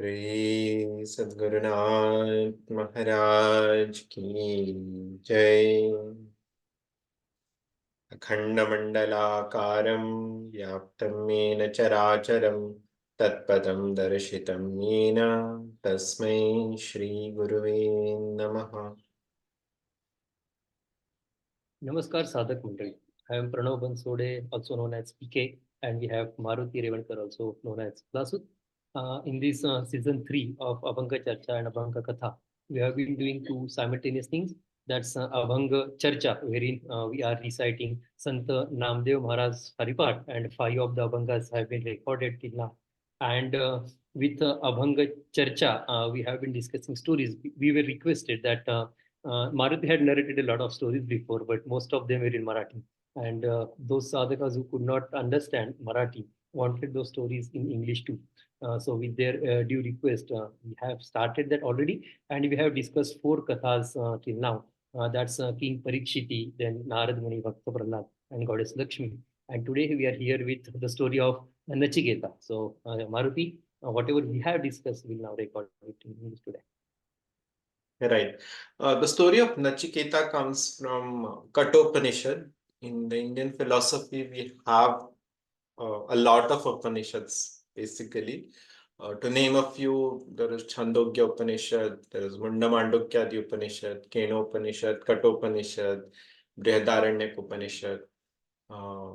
श्री सद्गुरुनाथ महाराज की जय। अखंडमंडलाकारं व्याप्तं येन चराचरं तत्पदं दर्शितं येन तस्मै श्री गुरुवे नमः। Namaskar, Sadhak Mandali. I am Pranav Bansode, also known as PK, and we have Maruti Revankar, also known as Plasut. In this season 3 of Abhanga Charcha and Abhanga Katha, we have been doing two simultaneous things. That's Abhanga Charcha, wherein we are reciting Sant Namdev Maharaj's Haripat, and 5 of the Abhangas have been recorded till now. And with Abhanga Charcha, we have been discussing stories. We were requested that Maruti had narrated a lot of stories before, but most of them were in Marathi. And those sadhakas who could not understand Marathi wanted those stories in English too. So, with their due request, we have started that already, and we have discussed 4 kathas till now. That's King Parikshiti, then Narad Muni, Bhakta Prahlad, and Goddess Lakshmi. And today we are here with the story of Nachiketa. So, Maruti, whatever we have discussed, we'll now record it in English today. Right. The story of Nachiketa comes from Kathopanishad. In the Indian philosophy, we have a lot of Upanishads, basically. To name a few, there is Chandogya Upanishad, there is Mundamandukya Upanishad, Keno Upanishad, Kathopanishad, Brihadaranyaka Upanishad, uh,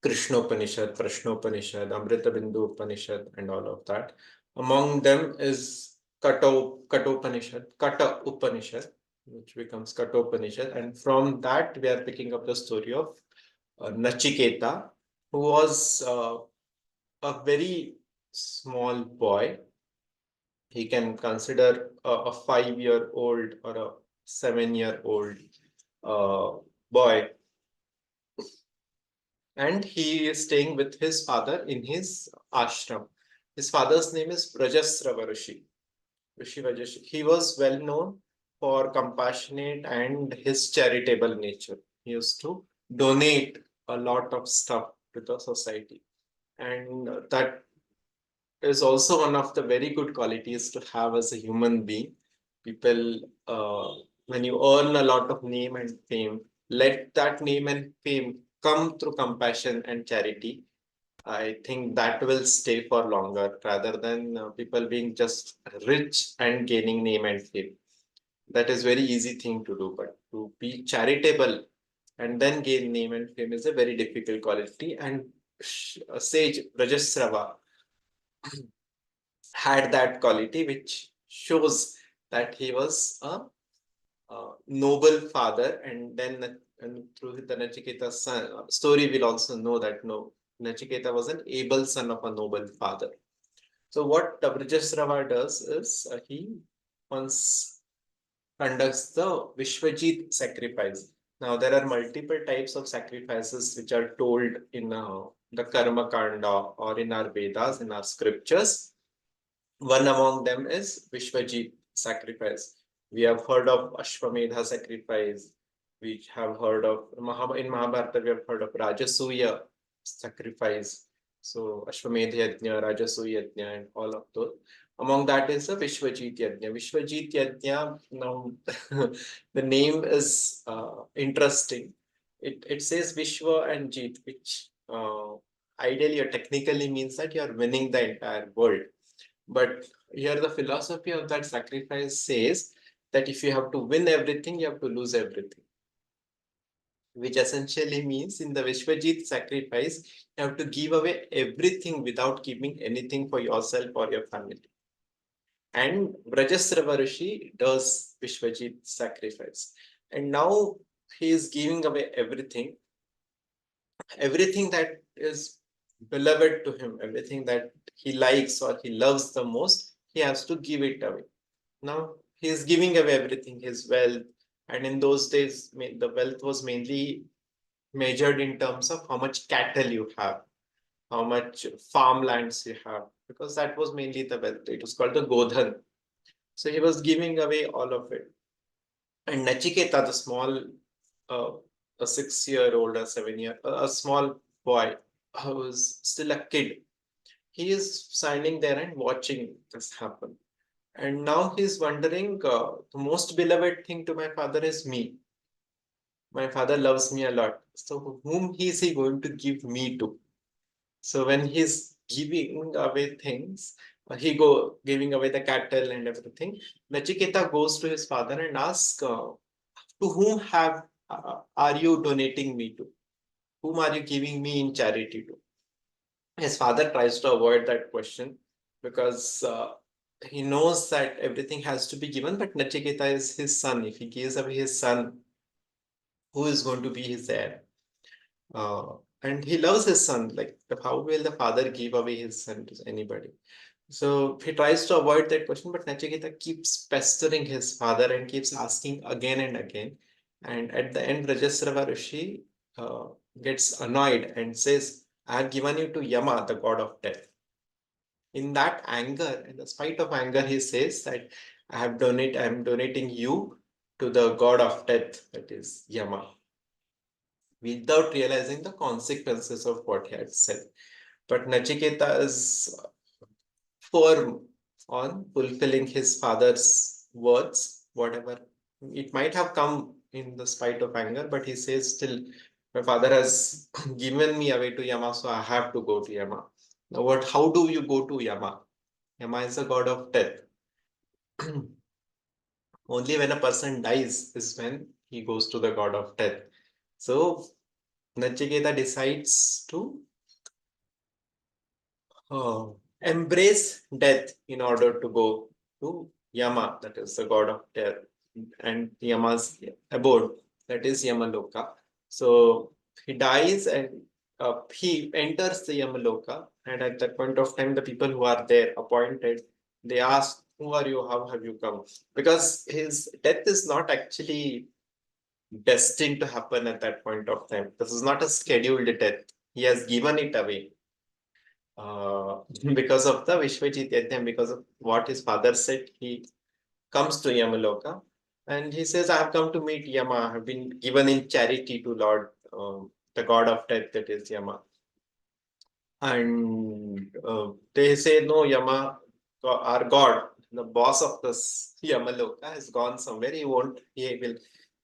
Krishna Upanishad, Prashna Upanishad, Amrita Bindu Upanishad, and all of that. Among them is Kathopanishad, Kata Upanishad, which becomes Kathopanishad. And from that, we are picking up the story of Nachiketa, who was a very small boy. He can consider a 5-year-old or a 7-year-old boy, and he is staying with his father in his ashram. His father's name is Rajasrava Rishi. He was well known for compassionate and his charitable nature. He used to donate a lot of stuff to the society, and that is also one of the very good qualities to have as a human being. People, when you earn a lot of name and fame, let that name and fame come through compassion and charity. I think that will stay for longer rather than people being just rich and gaining name and fame. That is very easy thing to do, but to be charitable and then gain name and fame is a very difficult quality. And sage Rajasrava had that quality, which shows that he was a noble father. And then and through the Nachiketa son, story, we'll also know that no, Nachiketa was an able son of a noble father. So what Brajasrava does is he once conducts the Vishwajit sacrifice. Now there are multiple types of sacrifices which are told in the Karma Kanda or in our Vedas, in our scriptures. One among them is Vishwajit sacrifice. We have heard of Ashwamedha sacrifice. We have heard of in Mahabharata, we have heard of Rajasuya sacrifice. So Ashwamedha Yajna, Rajasuya Yajna, and all of those. Among that is the Vishwajit Yajna. Vishwajit Yajna, now the name is interesting. It says Vishwa and Jeet, which ideally or technically means that you are winning the entire world. But here the philosophy of that sacrifice says that if you have to win everything, you have to lose everything. Which essentially means in the Vishwajit sacrifice, you have to give away everything without keeping anything for yourself or your family. And Brajasrava Rishi does Vishwajit sacrifice. And now he is giving away everything, everything that is beloved to him, everything that he likes or he loves the most, he has to give it away. Now he is giving away everything, his wealth. And in those days, the wealth was mainly measured in terms of how much cattle you have, how much farmlands you have, because that was mainly the wealth. It was called the Godhan. So he was giving away all of it. And Nachiketa, the small, uh, a 6-year-old, a 7-year, a small boy who was still a kid, he is standing there and watching this happen. And now he's wondering, the most beloved thing to my father is me. My father loves me a lot. So whom is he going to give me to? So when he's giving away things, he go giving away the cattle and everything. Nachiketa goes to his father and asks, "To whom have are you donating me to? Whom are you giving me in charity to?" His father tries to avoid that question because he knows that everything has to be given, but Nachiketa is his son. If he gives away his son, who is going to be his heir? Uh, and he loves his son. Like, how will the father give away his son to anybody? So he tries to avoid that question, but Nachiketa keeps pestering his father and keeps asking again and again. And at the end, Rajasrava Rishi uh, gets annoyed and says, "I have given you to Yama, the god of death." In that anger, in the spite of anger, he says that I am donating you to the god of death, that is Yama, without realizing the consequences of what he had said. But Nachiketa is firm on fulfilling his father's words, whatever. It might have come in the spite of anger, but he says still, my father has given me away to Yama, so I have to go to Yama. Now, how do you go to Yama? Yama is a god of death. Only when a person dies is when he goes to the god of death. So Nachiketa decides to embrace death in order to go to Yama, that is the god of death, and Yama's abode, that is Yamaloka. So he dies and he enters the Yamaloka, and at that point of time, the people who are there appointed, they ask, "Who are you? How have you come?" Because his death is not actually destined to happen at that point of time. This is not a scheduled death. He has given it away uh, because of the Vishwajit Yajna, because of what his father said, he comes to Yamaloka and he says, I have come to meet Yama. I have been given in charity to Lord, the god of death, that is Yama. And they say, no, Yama, our god, the boss of this Yamaloka has gone somewhere. He will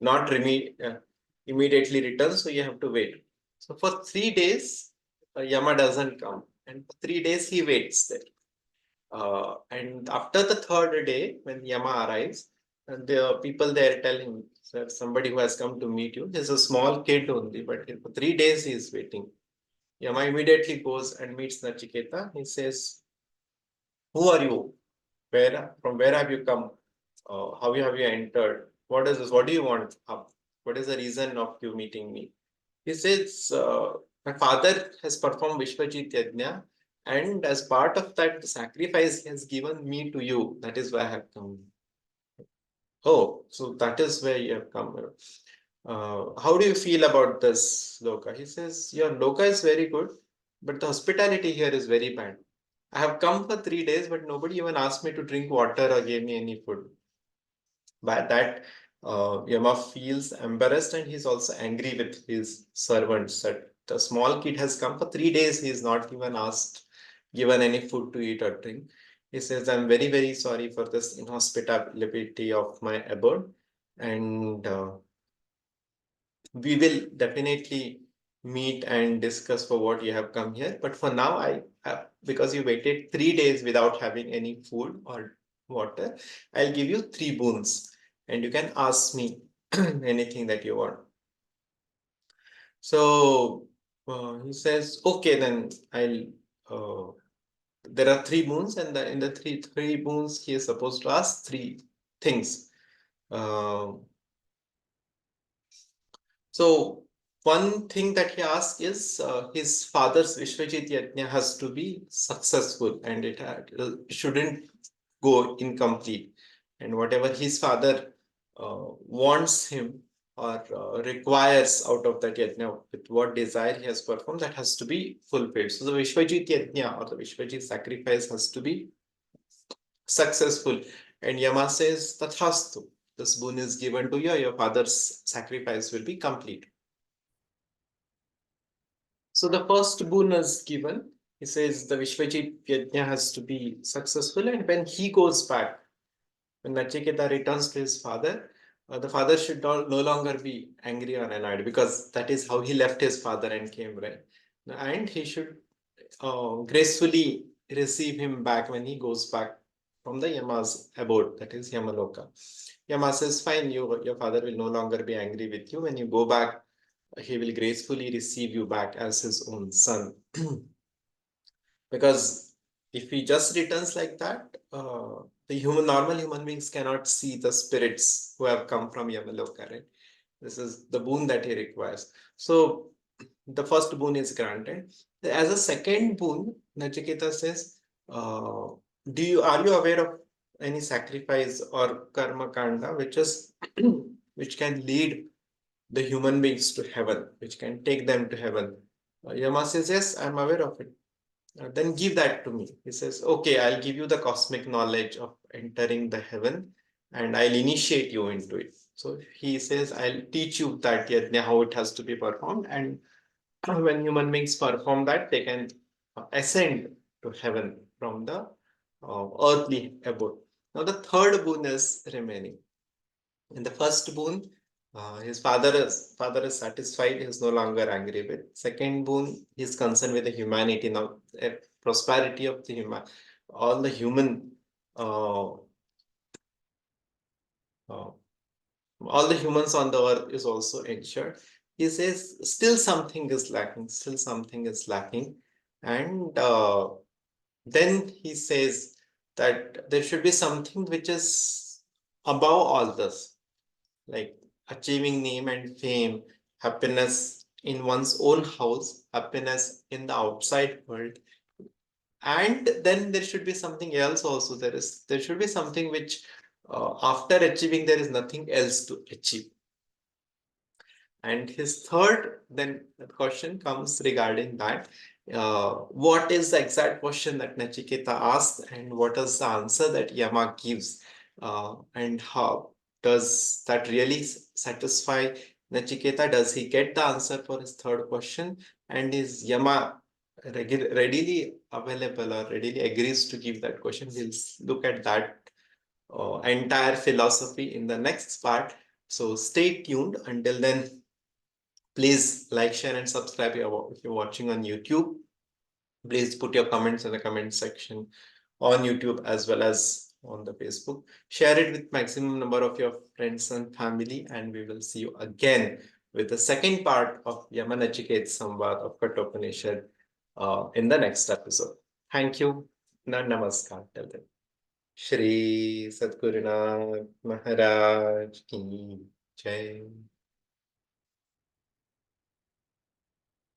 not immediately return, so you have to wait. So for 3 days, Yama doesn't come. And for 3 days, he waits there. And after the third day, when Yama arrives, and the people there tell him that somebody who has come to meet you. He's a small kid only, but for 3 days he is waiting. Yama immediately goes and meets Nachiketa. He says, "Who are you? From where have you come? How have you entered? What is this? What do you want? What is the reason of you meeting me?" He says, "My father has performed Vishwajit Yajna, and as part of that sacrifice, he has given me to you. That is why I have come." Oh, so that is where you have come. How do you feel about this, Loka? He says, your Loka is very good, but the hospitality here is very bad. I have come for 3 days, but nobody even asked me to drink water or gave me any food. By that, Yama feels embarrassed and he's also angry with his servants that the small kid has come for 3 days. He is not even asked, given any food to eat or drink. He says, I'm very, very sorry for this inhospitality of my abode. And we will definitely meet and discuss for what you have come here. But for now, because you waited 3 days without having any food or water, I'll give you 3 boons and you can ask me anything that you want. So he says, okay, then uh, there are 3 boons, and in the three boons, he is supposed to ask 3 things. Um So one thing that he asks is his father's Vishwajit Yajna has to be successful and shouldn't go incomplete. And whatever his father wants him or requires out of that yajna, with what desire he has performed, that has to be fulfilled. So the Vishwajit Yajna or the Vishwajit sacrifice has to be successful. And Yama says, Tathastu, this boon is given to you, your father's sacrifice will be complete. So the first boon is given. he says the Vishwajit Yajna has to be successful, and when he goes back, when Nachiketa returns to his father, the father should no longer be angry or annoyed, because that is how he left his father and came, right? And he should gracefully receive him back when he goes back from the Yama's abode, that is Yamaloka. Yama says, fine, your father will no longer be angry with you. When you go back, he will gracefully receive you back as his own son. Because if he just returns like that, the normal human beings cannot see the spirits who have come from Yamaloka, right? This is the boon that he requires. So the first boon is granted. As a second boon, Nachiketa says, are you aware of any sacrifice or karma kanda which is which can lead the human beings to heaven, which can take them to heaven? Yama says, yes, I'm aware of it. Then give that to me. He says, okay, I'll give you the cosmic knowledge of entering the heaven, and I'll initiate you into it. So he says, I'll teach you that yajna, how it has to be performed. And when human beings perform that, they can ascend to heaven from the earthly abode. Now, the third boon is remaining. In the first boon, his father is satisfied. He is no longer angry with. Second boon, he is concerned with the humanity now, prosperity of the human, all the human, uh, uh, all the humans on the earth is also ensured. He says still something is lacking. Still something is lacking, and then he says that there should be something which is above all this, like achieving name and fame, happiness in one's own house, happiness in the outside world. And then there should be something else also. There should be something which after achieving there is nothing else to achieve. And his third then question comes regarding that. What is the exact question that Nachiketa asked, and what is the answer that Yama gives? And how does that really satisfy Nachiketa? Does he get the answer for his third question? And is Yama readily available or readily agrees to give that question? We'll look at that entire philosophy in the next part. So stay tuned. Until then, please like, share, and subscribe if you're watching on YouTube. Please put your comments in the comment section on YouTube as well as on the Facebook. Share it with maximum number of your friends and family, and we will see you again with the second part of Yamanachiket's Samvad of Kathopanishad in the next episode. Thank you. Namaskar. Till then. Shri Sadgurunath Maharaj Ki Jai.